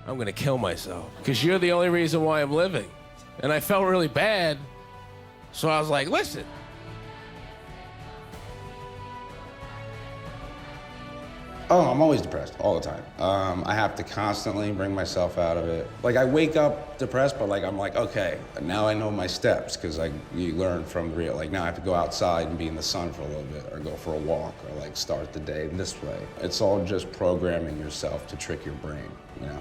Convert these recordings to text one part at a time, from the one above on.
I'm going to kill myself because you're the only reason why I'm living. And I felt really bad. So I was like, listen. Oh, I'm always depressed, all the time. I have to constantly bring myself out of it. Like, I wake up depressed, but like, I'm like, okay, now I know my steps, because like, you learn from real, like now I have to go outside and be in the sun for a little bit, or go for a walk, or like start the day this way. It's all just programming yourself to trick your brain, you know?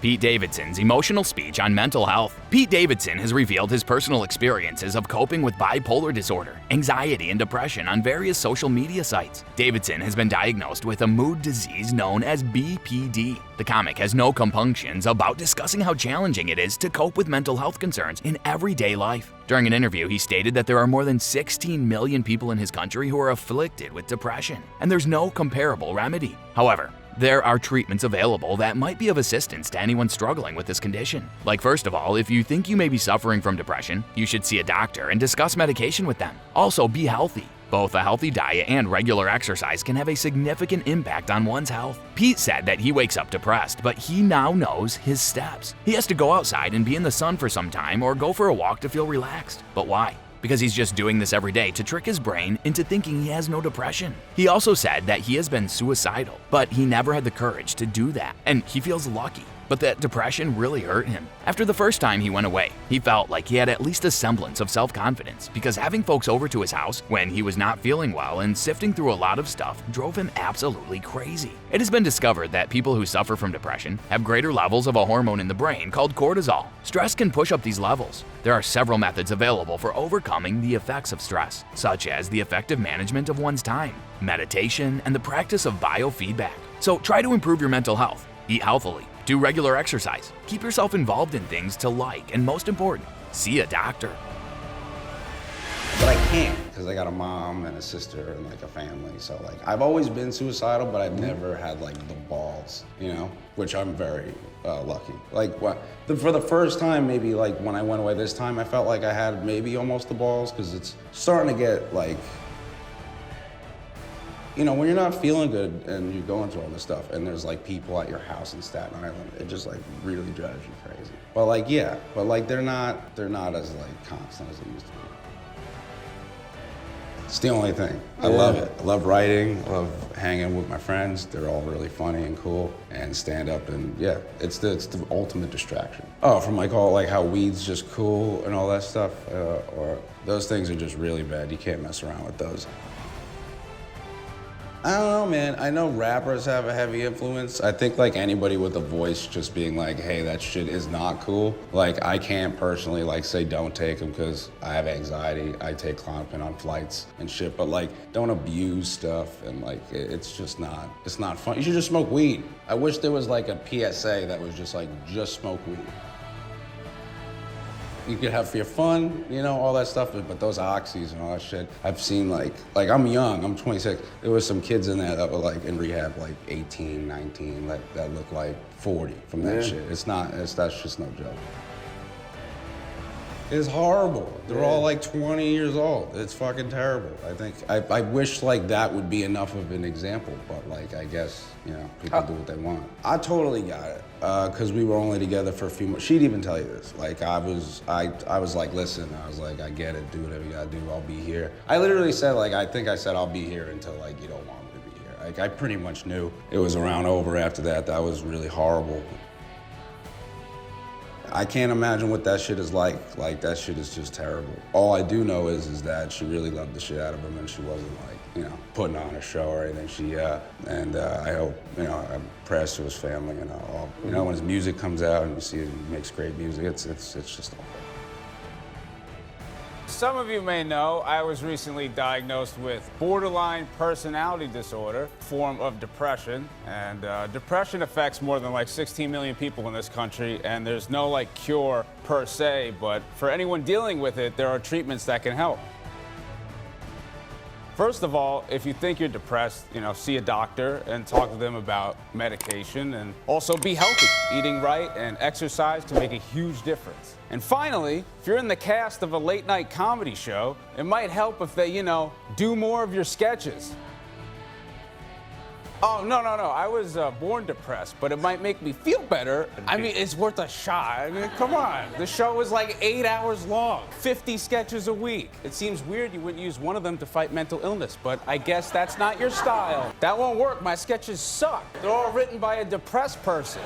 Pete Davidson's emotional speech on mental health. Pete Davidson has revealed his personal experiences of coping with bipolar disorder, anxiety, and depression on various social media sites. Davidson has been diagnosed with a mood disease known as BPD. The comic has no compunctions about discussing how challenging it is to cope with mental health concerns in everyday life. During an interview, he stated that there are more than 16 million people in his country who are afflicted with depression, and there's no comparable remedy. However, there are treatments available that might be of assistance to anyone struggling with this condition. Like, first of all, if you think you may be suffering from depression, you should see a doctor and discuss medication with them. Also, be healthy. Both a healthy diet and regular exercise can have a significant impact on one's health. Pete said that he wakes up depressed, but he now knows his steps. He has to go outside and be in the sun for some time or go for a walk to feel relaxed. But why? Because he's just doing this every day to trick his brain into thinking he has no depression. He also said that he has been suicidal, but he never had the courage to do that, and he feels lucky. But that depression really hurt him. After the first time he went away, he felt like he had at least a semblance of self-confidence, because having folks over to his house when he was not feeling well and sifting through a lot of stuff drove him absolutely crazy. It has been discovered that people who suffer from depression have greater levels of a hormone in the brain called cortisol. Stress can push up these levels. There are several methods available for overcoming the effects of stress, such as the effective management of one's time, meditation, and the practice of biofeedback. So try to improve your mental health. Eat healthily. Do regular exercise. Keep yourself involved in things to like, and most important, see a doctor. But I can't, because I got a mom and a sister and like a family. So like, I've always been suicidal, but I've never had like the balls, you know, which I'm very lucky. Like for the first time, maybe like when I went away this time, I felt like I had maybe almost the balls, because it's starting to get like, you know, when you're not feeling good and you're going through all this stuff and there's like people at your house in Staten Island, it just like really drives you crazy. But like, yeah, but like they're not as like constant as they used to be. It's the only thing. I love it. I love writing, I love hanging with my friends. They're all really funny and cool, and stand up, and yeah, it's the ultimate distraction. Oh, from like all like how weed's just cool and all that stuff, or those things are just really bad. You can't mess around with those. I don't know, man. I know rappers have a heavy influence. I think like anybody with a voice just being like, hey, that shit is not cool. Like, I can't personally like say don't take them because I have anxiety. I take Klonopin on flights and shit, but like don't abuse stuff, and like it's just not, it's not fun. You should just smoke weed. I wish there was like a PSA that was just like, just smoke weed. You could have for your fun, you know, all that stuff, but those oxys and all that shit, I've seen like I'm young, I'm 26. There was some kids in there that were like in rehab, like 18, 19, that look like 40 from that shit. That's just no joke. It's horrible. They're all like 20 years old. It's fucking terrible. I wish like that would be enough of an example, but like I guess, you know, people do what they want. I totally got it, because we were only together for a few months. She'd even tell you this. Like I was like, listen, I was like, I get it, do whatever you gotta do, I'll be here. I literally said like, I think I said I'll be here until like you don't want me to be here. Like I pretty much knew it was around over after that. That was really horrible. I can't imagine what that shit is like. Like, that shit is just terrible. All I do know is that she really loved the shit out of him, and she wasn't like, you know, putting on a show or anything. I hope, you know, I'm prayers to his family and all. You know, when his music comes out and you see he makes great music, it's just all. Some of you may know I was recently diagnosed with borderline personality disorder, form of depression. And depression affects more than like 16 million people in this country, and there's no like cure per se, but for anyone dealing with it, there are treatments that can help. First of all, if you think you're depressed, you know, see a doctor and talk to them about medication, and also be healthy. Eating right and exercise can make a huge difference. And finally, if you're in the cast of a late-night comedy show, it might help if they, you know, do more of your sketches. Oh, no. I was born depressed, but it might make me feel better. I mean, it's worth a shot. I mean, come on. The show was like 8 hours long, 50 sketches a week. It seems weird you wouldn't use one of them to fight mental illness, but I guess that's not your style. That won't work. My sketches suck. They're all written by a depressed person.